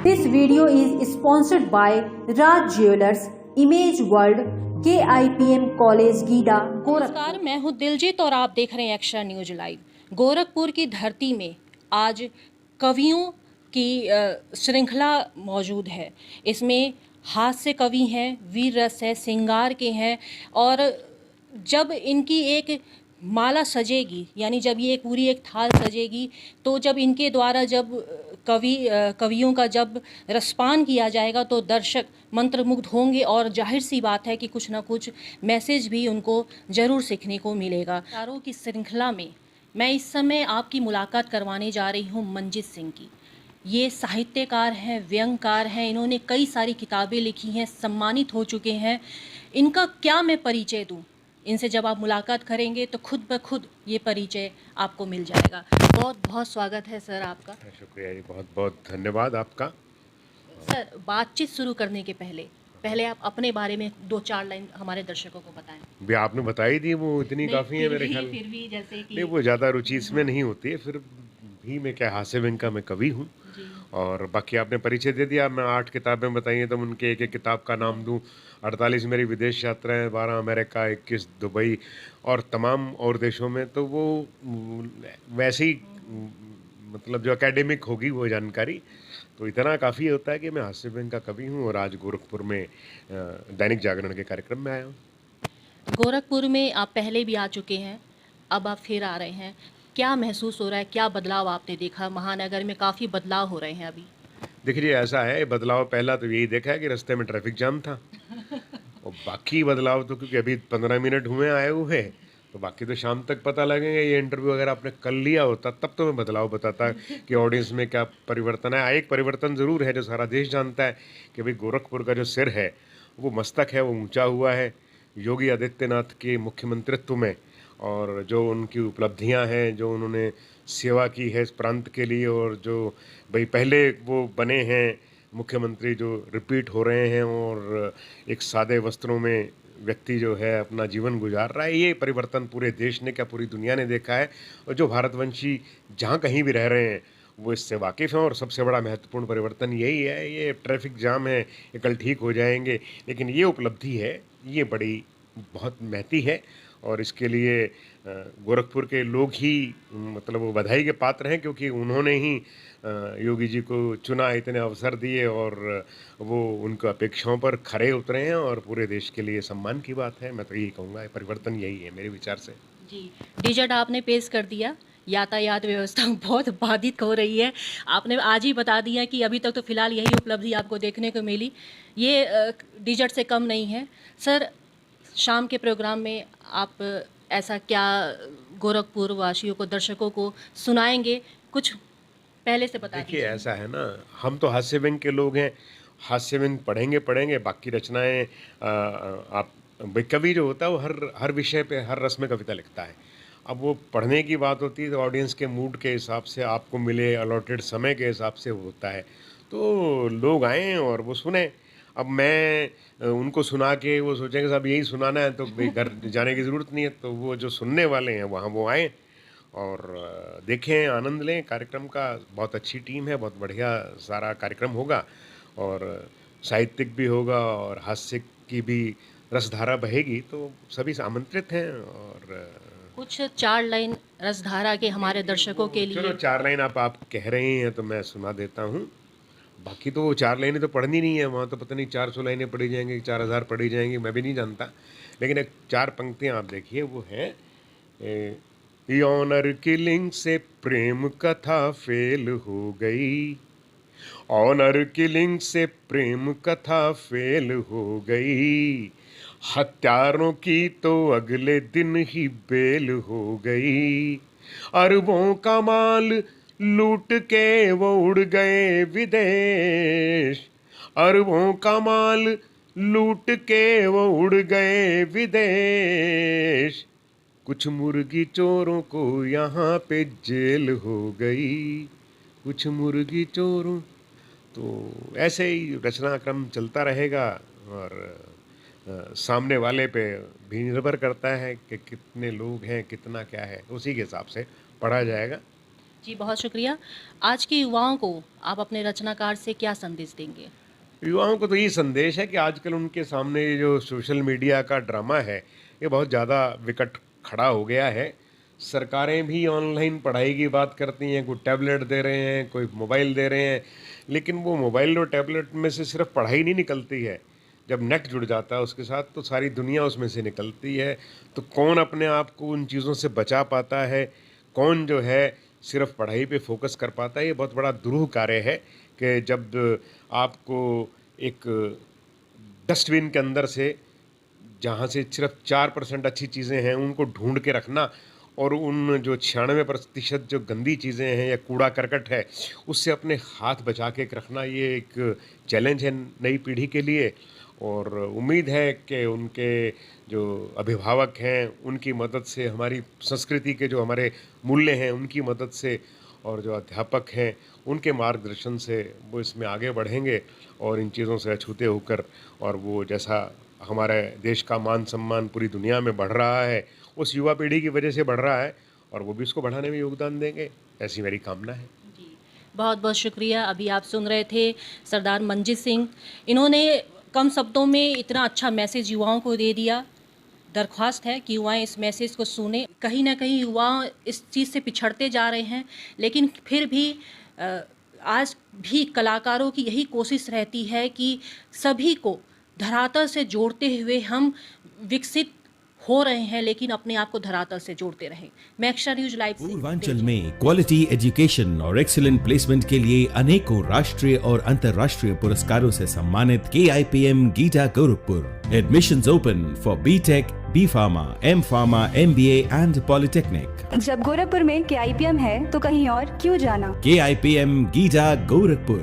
This video is sponsored by Raj Jewelers, Image World, KIPM College, GIDA, Gorakhpur. नमस्कार, मैं हूं दिलजीत और आप देख रहे हैं एक्स्ट्रा न्यूज लाइव। गोरखपुर की धरती में आज कवियों की श्रृंखला मौजूद है। इसमें हास्य कवि हैं, वीर रस है, श्रृंगार के हैं और जब इनकी एक माला सजेगी, यानी जब ये पूरी एक थाल सजेगी, तो जब इनके द्वारा जब कवियों का जब रसपान किया जाएगा तो दर्शक मंत्रमुग्ध होंगे और जाहिर सी बात है कि कुछ ना कुछ मैसेज भी उनको ज़रूर सीखने को मिलेगा। तारों की श्रृंखला में मैं इस समय आपकी मुलाकात करवाने जा रही हूँ मंजीत सिंह की। ये साहित्यकार हैं, व्यंगकार हैं, इन्होंने कई सारी किताबें लिखी हैं, सम्मानित हो चुके हैं। इनका क्या मैं परिचय दूँ? इनसे जब आप मुलाकात करेंगे तो खुद ब खुद ये परिचय आपको मिल जाएगा। बहुत बहुत स्वागत है सर आपका। शुक्रिया जी, बहुत बहुत धन्यवाद आपका। सर, बातचीत शुरू करने के पहले आप अपने बारे में 2-4 लाइन हमारे दर्शकों को बताएं। भी आपने बताई दी, वो इतनी काफ़ी है मेरे ख्याल। फिर भी जैसे कि नहीं, वो ज़्यादा रुचि इसमें नहीं होती है। फिर भी मैं क्या, हास्य व्यंग का मैं कवि हूँ। और बाकी आपने परिचय दे दिया। मैं 8 किताबें बताई हैं तो उनके एक एक किताब का नाम दूँ। 48 मेरी विदेश यात्राएं, 12 अमेरिका, 21 दुबई और तमाम और देशों में। तो वो वैसे ही मतलब जो एकेडमिक होगी वो जानकारी, तो इतना काफ़ी होता है कि मैं हास्य व्यंग का कवि हूँ। और आज गोरखपुर में दैनिक जागरण के कार्यक्रम में आया हूँ। गोरखपुर में आप पहले भी आ चुके हैं, अब आप फिर आ रहे हैं। क्या महसूस हो रहा है, क्या बदलाव आपने देखा? महानगर में काफ़ी बदलाव हो रहे हैं अभी। देखिए, ऐसा है, बदलाव पहला तो यही देखा है कि रास्ते में ट्रैफिक जाम था। और बाकी बदलाव तो क्योंकि अभी 15 मिनट हुए आए हुए, तो बाकी तो शाम तक पता लगेंगे। ये इंटरव्यू अगर आपने कर लिया होता तब तो मैं बदलाव बताता कि ऑडियंस में क्या परिवर्तन है। एक परिवर्तन ज़रूर है जो सारा देश जानता है कि भाई गोरखपुर का जो सिर है, वो मस्तक है, वो ऊंचा हुआ है योगी आदित्यनाथ के मुख्यमंत्रित्व में। और जो उनकी उपलब्धियां हैं, जो उन्होंने सेवा की है इस प्रांत के लिए, और जो भाई पहले वो बने हैं मुख्यमंत्री जो रिपीट हो रहे हैं, और एक सादे वस्त्रों में व्यक्ति जो है अपना जीवन गुजार रहा है, ये परिवर्तन पूरे देश ने क्या पूरी दुनिया ने देखा है। और जो भारतवंशी जहाँ कहीं भी रह रहे हैं वो इससे वाकिफ़ हैं। और सबसे बड़ा महत्वपूर्ण परिवर्तन यही है, ये ट्रैफिक जाम है, ये कल ठीक हो जाएंगे, लेकिन ये उपलब्धि है, ये बड़ी बहुत महती है। और इसके लिए गोरखपुर के लोग ही मतलब वो बधाई के पात्र हैं, क्योंकि उन्होंने ही योगी जी को चुना, इतने अवसर दिए और वो उनको अपेक्षाओं पर खरे उतरे हैं। और पूरे देश के लिए सम्मान की बात है। मैं तो यही कहूँगा, परिवर्तन यही है मेरे विचार से। जी, डिजर्ट आपने पेश कर दिया। यातायात व्यवस्था बहुत बाधित हो रही है। आपने आज ही बता दिया कि अभी तक तो फिलहाल यही उपलब्धि आपको देखने को मिली। ये डिजर्ट से कम नहीं है। सर, शाम के प्रोग्राम में आप ऐसा क्या गोरखपुर वासियों को, दर्शकों को सुनाएंगे? कुछ पहले से बता देखिए, दीजिए। ऐसा है ना, हम तो हास्य व्यंग के लोग हैं। हास्य व्यंग पढ़ेंगे, बाकी रचनाएं आप भाई, कवि जो होता है वो हर हर विषय पे, हर रस में कविता लिखता है। अब वो पढ़ने की बात होती है तो ऑडियंस के मूड के हिसाब से, आपको मिले अलॉटेड समय के हिसाब से होता है। तो लोग आएँ और वो सुने। अब मैं उनको सुना के वो सोचेंगे साहब यही सुनाना है, तो भाई घर जाने की ज़रूरत नहीं है। तो वो जो सुनने वाले हैं वहाँ वो आएँ और देखें, आनंद लें कार्यक्रम का। बहुत अच्छी टीम है, बहुत बढ़िया सारा कार्यक्रम होगा। और साहित्यिक भी होगा और हास्य की भी रसधारा बहेगी, तो सभी आमंत्रित हैं। और कुछ 4 लाइन रसधारा के हमारे दर्शकों के चलो, लिए। 4 लाइन आप कह रही हैं तो मैं सुना देता हूँ। बाकी तो वो 4 लाइनें तो पढ़नी नहीं है, वहाँ तो पता नहीं 400 लाइनें पढ़ी जाएंगी, 4000 पढ़ी जाएंगी, मैं भी नहीं जानता। लेकिन एक 4 पंक्तियाँ आप देखिए, वो है ऑनर किलिंग से प्रेम कथा फेल हो गई। ऑनर किलिंग से प्रेम कथा फेल हो गई। हत्यारों की तो अगले दिन ही बेल हो गई। अरबों का माल लूट के वो उड़ गए विदेश। अरबों का माल लूट के वो उड़ गए विदेश। कुछ मुर्गी चोरों को यहाँ पे जेल हो गई। कुछ मुर्गी चोरों। तो ऐसे ही रचनाक्रम चलता रहेगा। और सामने वाले पे भी निर्भर करता है कि कितने लोग हैं, कितना क्या है, उसी के हिसाब से पढ़ा जाएगा। जी बहुत शुक्रिया। आज के युवाओं को आप अपने रचनाकार से क्या संदेश देंगे? युवाओं को तो यही संदेश है कि आजकल उनके सामने ये जो सोशल मीडिया का ड्रामा है, ये बहुत ज़्यादा विकट खड़ा हो गया है। सरकारें भी ऑनलाइन पढ़ाई की बात करती हैं, कोई टैबलेट दे रहे हैं, कोई मोबाइल दे रहे हैं, लेकिन वो मोबाइल और टैबलेट में से सिर्फ पढ़ाई नहीं निकलती है। जब नेट जुड़ जाता है उसके साथ, तो सारी दुनिया उसमें से निकलती है। तो कौन अपने आप को उन चीज़ों से बचा पाता है, कौन जो है सिर्फ पढ़ाई पे फोकस कर पाता है, ये बहुत बड़ा दुरूह कार्य है कि जब आपको एक डस्टबिन के अंदर से, जहाँ से सिर्फ 4% अच्छी चीज़ें हैं, उनको ढूंढ के रखना, और उन जो 96% जो गंदी चीज़ें हैं या कूड़ा करकट है, उससे अपने हाथ बचा के रखना, ये एक चैलेंज है नई पीढ़ी के लिए। और उम्मीद है कि उनके जो अभिभावक हैं, उनकी मदद से, हमारी संस्कृति के जो हमारे मूल्य हैं, उनकी मदद से, और जो अध्यापक हैं, उनके मार्गदर्शन से वो इसमें आगे बढ़ेंगे और इन चीज़ों से अछूते होकर, और वो जैसा हमारे देश का मान सम्मान पूरी दुनिया में बढ़ रहा है, उस युवा पीढ़ी की वजह से बढ़ रहा है, और वो भी इसको बढ़ाने में योगदान देंगे, ऐसी मेरी कामना है। जी बहुत बहुत शुक्रिया। अभी आप सुन रहे थे सरदार मंजीत सिंह। इन्होंने कम शब्दों में इतना अच्छा मैसेज युवाओं को दे दिया। दरख्वास्त है कि युवाएं इस मैसेज को सुने। कहीं ना कहीं युवा इस चीज़ से पिछड़ते जा रहे हैं, लेकिन फिर भी आज भी कलाकारों की यही कोशिश रहती है कि सभी को धरातल से जोड़ते हुए हम विकसित हो रहे हैं, लेकिन अपने आप को धरातल से जोड़ते रहें। मैं एक्स्ट्रा न्यूज लाइव से पूर्वांचल में क्वालिटी एजुकेशन और एक्सीलेंट प्लेसमेंट के लिए अनेकों राष्ट्रीय और अंतर्राष्ट्रीय पुरस्कारों से सम्मानित KIPM Gita Gorakhpur. Admissions open for BTech, B Pharma, M Pharma, MBA and Polytechnic। जब गोरखपुर में KIPM है तो कहीं और क्यों जाना? KIPM गीटा गोरखपुर।